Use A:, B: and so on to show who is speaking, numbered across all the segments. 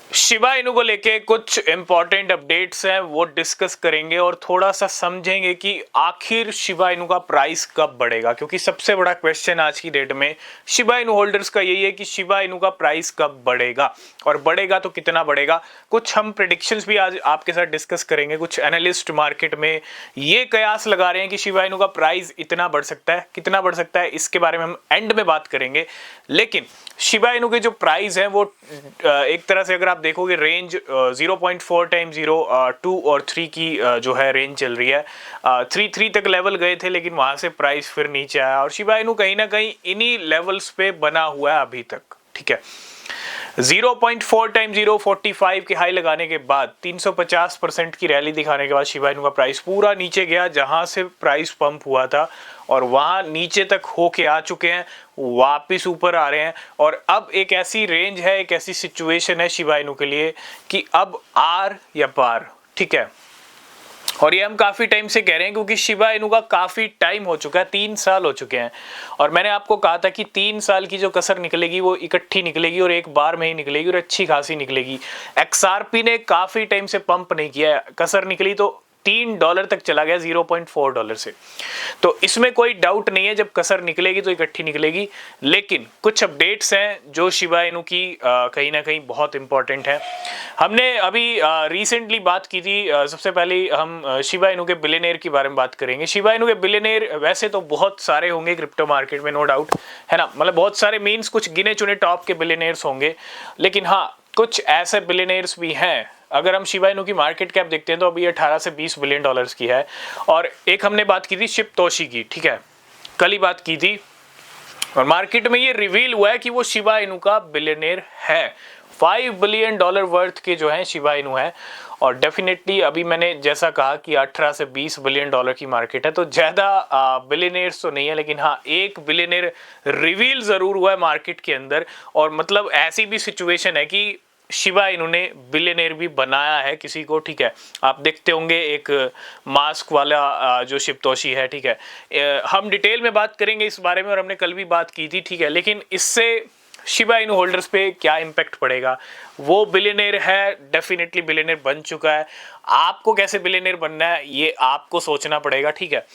A: Shiba Inu को लेके कुछ इंपॉर्टेंट अपडेट्स हैं वो डिस्कस करेंगे और थोड़ा सा समझेंगे कि आखिर शिबा इनु का प्राइस कब बढ़ेगा, क्योंकि सबसे बड़ा क्वेश्चन आज की डेट में शिबा इनु होल्डर्स का यही है कि शिबा इनु का प्राइस कब बढ़ेगा और बढ़ेगा तो कितना बढ़ेगा। कुछ हम प्रेडिक्शंस भी आज आपके साथ डिस्कस करेंगे। कुछ एनालिस्ट मार्केट में ये कयास लगा रहे हैं कि शिबा इनु का प्राइस इतना बढ़ सकता है, कितना बढ़ सकता है, इसके बारे में हम एंड में बात करेंगे। लेकिन शिबा इनु के जो प्राइस है वो एक तरह से अगर आप देखोगे रेंज 0.4 टाइम 0, 2 और 3 की जो है रेंज चल रही है। 3 तक लेवल गए थे लेकिन वहां से प्राइस फिर नीचे आया और शिबा इनु कहीं ना कहीं इन्हीं लेवल्स पे बना हुआ है अभी तक। ठीक है, 0.4 टाइम 0 45 के हाई लगाने के बाद 350% की रैली दिखाने के बाद शिबा इनु का प्राइस पूरा नीचे गया जहां से प्राइस पंप हुआ था और वहां नीचे तक होके आ चुके हैं, वापिस ऊपर आ रहे हैं। और अब एक ऐसी रेंज है, एक ऐसी सिचुएशन है शिबा इनु के लिए कि अब आर या पार। ठीक है, और ये हम काफी टाइम से कह रहे हैं क्योंकि शिबा इनु का काफी टाइम हो चुका है, 3 साल हो चुके हैं। और मैंने आपको कहा था कि 3 साल की जो कसर निकलेगी वो इकट्ठी निकलेगी और एक बार में ही निकलेगी और अच्छी खासी निकलेगी। एक्सआरपी ने काफी टाइम से पंप नहीं किया है, कसर निकली तो $3 तक चला गया $0.4 से। तो इसमें कोई डाउट नहीं है, जब कसर निकलेगी तो इकट्ठी निकलेगी। लेकिन कुछ अपडेट्स हैं जो शिबा इनु की कहीं ना कहीं बहुत इंपॉर्टेंट है। हमने अभी रिसेंटली बात की थी। सबसे पहले हम शिबा इनु के बिलियनेयर के बारे में बात करेंगे। शिबा इनु के बिलियनेयर वैसे तो बहुत सारे होंगे क्रिप्टो मार्केट में, नो डाउट, है ना। मतलब बहुत सारे मीन्स कुछ गिने चुने टॉप के बिलियनेयर्स होंगे, लेकिन हाँ कुछ ऐसे बिलियनेयर्स भी हैं। अगर हम शिबा इनु की मार्केट कैप देखते हैं तो अभी 18 से 20 बिलियन डॉलर्स की है। और एक हमने बात की थी शिबतोशी की, ठीक है, कल ही बात की थी और मार्केट में ये रिवील हुआ है कि वो शिबा इनु का बिलियनेयर है। $5 बिलियन वर्थ के जो है शिबा इनु है। और डेफिनेटली अभी मैंने जैसा कहा कि 18 से 20 बिलियन डॉलर की मार्केट है, तो ज़्यादा बिलियनेयर्स तो नहीं है, लेकिन हाँ एक बिलियनेयर रिवील ज़रूर हुआ है मार्केट के अंदर। और मतलब ऐसी भी सिचुएशन है कि शिबा इनु ने बिलियनेयर भी बनाया है किसी को। ठीक है, आप देखते होंगे एक मास्क वाला जो शिबतोशी है। ठीक है, हम डिटेल में बात करेंगे इस बारे में और हमने कल भी बात की थी। ठीक है, लेकिन इससे शिबा इनु होल्डर्स पे क्या इम्पैक्ट पड़ेगा। वो बिलियनेयर है, डेफिनेटली बिलियनेयर बन चुका है। आपको कैसे बिलियनेयर बनना है ये आपको सोचना पड़ेगा। ठीक है,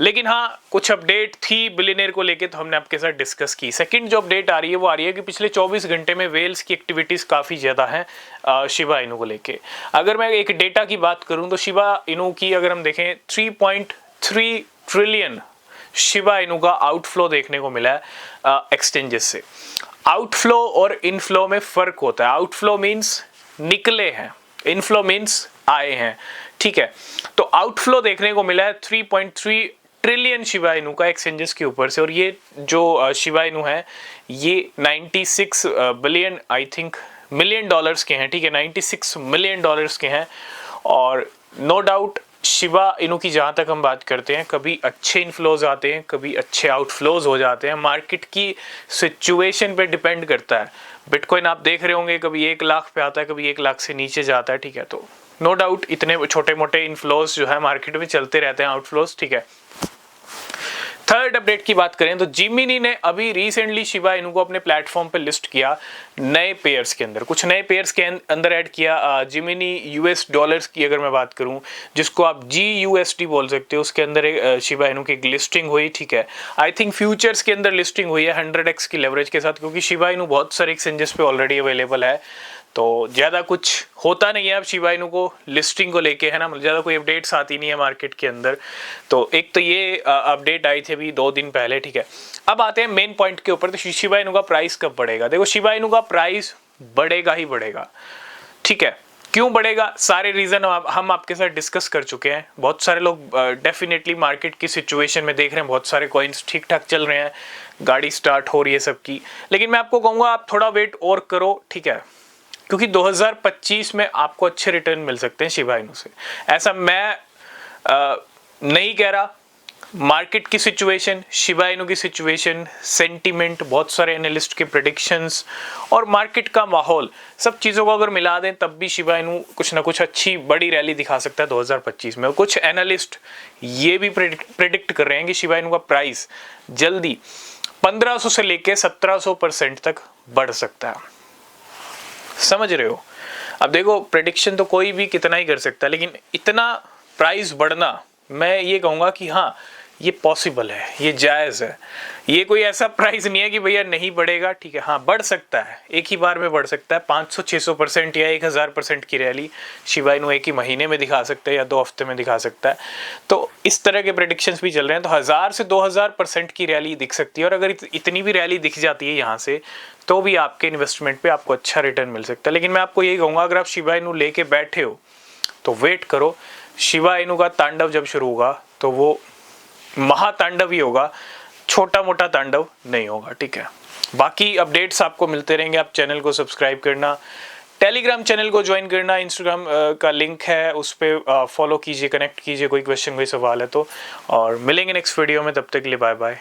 A: लेकिन हाँ कुछ अपडेट थी बिलियनेयर को लेके तो हमने आपके साथ डिस्कस की। सेकंड जो अपडेट आ रही है वो आ रही है कि पिछले 24 घंटे में वेल्स की एक्टिविटीज़ काफ़ी ज़्यादा हैं शिबा इनु को लेके। अगर मैं एक डेटा की बात करूँ तो शिबा इनु की अगर हम देखें 3.3 ट्रिलियन शिबा इनु का आउटफ्लो देखने को मिला है एक्सचेंजेस से। आउटफ्लो और इनफ्लो में फ़र्क होता है। आउटफ्लो मीन्स निकले हैं, इनफ्लो मीन्स आए हैं। ठीक है, तो आउटफ्लो देखने को मिला है 3.3 ट्रिलियन शिबा इनु का एक्सचेंजेस के ऊपर से। और ये जो शिबा इनु है ये 96 billion I think million dollars के हैं। ठीक है, 96 मिलियन डॉलर्स के हैं। और नो डाउट शिबा इनु की जहाँ तक हम बात करते हैं, कभी अच्छे इनफ्लोज आते हैं, कभी अच्छे आउटफ्लोज हो जाते हैं। मार्केट की सिचुएशन पे डिपेंड करता है। बिटकॉइन आप देख रहे होंगे कभी 1 लाख पे आता है, कभी 1 लाख से नीचे जाता है। ठीक है, तो नो डाउट इतने छोटे मोटे इनफ्लोज जो है मार्केट में चलते रहते हैं, आउटफ्लोज। ठीक है, थर्ड अपडेट की बात करें तो जिमिनी ने अभी रिसेंटली शिबा इनु को अपने प्लेटफॉर्म पे लिस्ट किया नए पेयर्स के अंदर। कुछ नए पेयर्स के अंदर ऐड किया। जिमिनी यूएस डॉलर्स की अगर मैं बात करूं, जिसको आप GUSD बोल सकते हो, उसके अंदर एक शिबा इनु की एक लिस्टिंग हुई। ठीक है, आई थिंक फ्यूचर्स के अंदर लिस्टिंग हुई है 100x की लेवरेज के साथ, क्योंकि शिबा इनु बहुत सारे एक्सचेंजेस पे ऑलरेडी अवेलेबल है। तो ज़्यादा कुछ होता नहीं है अब शिबा इनु को लिस्टिंग को लेके, है ना। मतलब ज़्यादा कोई अपडेट्स आती नहीं है मार्केट के अंदर। तो एक तो ये अपडेट आई थी अभी 2 दिन पहले। ठीक है, अब आते हैं मेन पॉइंट के ऊपर। तो शिबा इनु का प्राइस कब बढ़ेगा। देखो शिबा इनु का प्राइस बढ़ेगा ही बढ़ेगा। ठीक है, क्यों बढ़ेगा, सारे रीज़न हम आपके साथ डिस्कस कर चुके हैं। बहुत सारे लोग डेफिनेटली मार्केट की सिचुएशन में देख रहे हैं, बहुत सारे कॉइन्स ठीक ठाक चल रहे हैं, गाड़ी स्टार्ट हो रही है सबकी। लेकिन मैं आपको कहूँगा आप थोड़ा वेट और करो। ठीक है, क्योंकि 2025 में आपको अच्छे रिटर्न मिल सकते हैं शिबा इनु से। ऐसा मैं नहीं कह रहा। मार्केट की सिचुएशन, शिबा इनु की सिचुएशन, सेंटीमेंट, बहुत सारे एनालिस्ट के प्रेडिक्शंस और मार्केट का माहौल, सब चीज़ों को अगर मिला दें तब भी शिबा इनु कुछ ना कुछ अच्छी बड़ी रैली दिखा सकता है 2025 में। और कुछ एनालिस्ट ये भी प्रेडिक्ट कर रहे हैं कि शिबा इनु का प्राइस जल्दी 1500 से लेके 1700% तक बढ़ सकता है। समझ रहे हो? अब देखो प्रेडिक्शन तो कोई भी कितना ही कर सकता है, लेकिन इतना प्राइस बढ़ना मैं ये कहूँगा कि हाँ ये पॉसिबल है, ये जायज़ है। ये कोई ऐसा प्राइस नहीं है कि भैया नहीं बढ़ेगा, ठीक है, हाँ बढ़ सकता है, एक ही बार में बढ़ सकता है। 500-600% या 1000% की रैली शिबा इनू एक ही महीने में दिखा सकता है या 2 हफ्ते में दिखा सकता है। तो इस तरह के प्रेडिक्शंस भी चल रहे हैं। तो 1000 से 2000% की रैली दिख सकती है, और अगर इतनी भी रैली दिख जाती है यहाँ से तो भी आपके इन्वेस्टमेंट पे आपको अच्छा रिटर्न मिल सकता है। लेकिन मैं आपको यही कहूँगा, अगर आप शिबा इनू लेके बैठे हो तो वेट करो, शिबा इनू का तांडव जब शुरू होगा तो वो महातांडव ही होगा, छोटा मोटा तांडव नहीं होगा, ठीक है। बाकी अपडेट्स आपको मिलते रहेंगे। आप चैनल को सब्सक्राइब करना, टेलीग्राम चैनल को ज्वाइन करना, इंस्टाग्राम का लिंक है उस पर फॉलो कीजिए, कनेक्ट कीजिए, कोई क्वेश्चन कोई सवाल है तो। और मिलेंगे नेक्स्ट वीडियो में, तब तक के लिए बाय बाय।